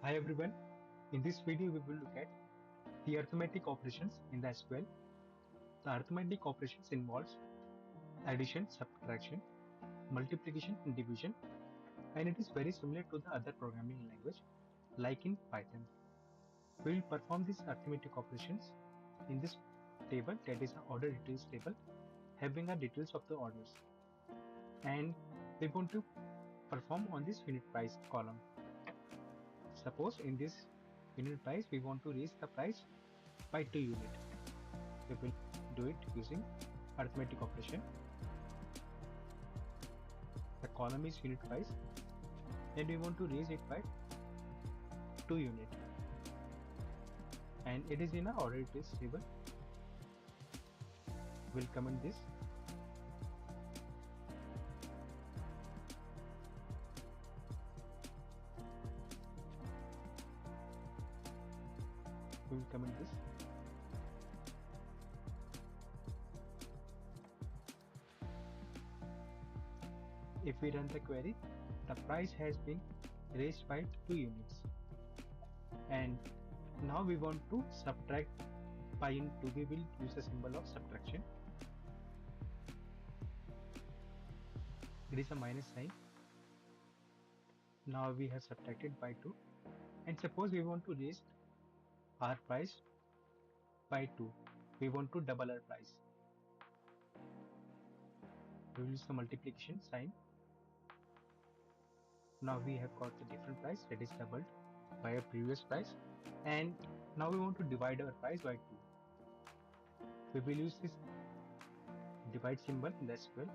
Hi everyone, in this video we will look at the arithmetic operations in the SQL. The arithmetic operations involves addition, subtraction, multiplication and division, and it is very similar to the other programming language like in Python. We will perform these arithmetic operations in this table, that is an order details table having the details of the orders, and we want to perform on this unit price column. Suppose in this unit price we want to raise the price by 2 unit. We will do it using arithmetic operation. The column is unit price and we want to raise it by 2 unit, and it is in our order details table. We'll comment this. We will comment this. If we run the query, the price has been raised by 2 units, and now we want to subtract pi into. We will use the symbol of subtraction. It is a minus sign. Now we have subtracted by 2, and suppose we want to raise our price by 2. We want to double our price. We will use the multiplication sign. Now we have got the different price, that is doubled by our previous price, and now we want to divide our price by 2. We will use this divide symbol in the SQL.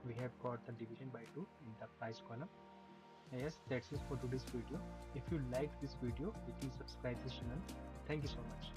We have got the division by 2 in the price column. Yes, that's it for today's video. If you liked this video, you can subscribe this channel. Thank you so much.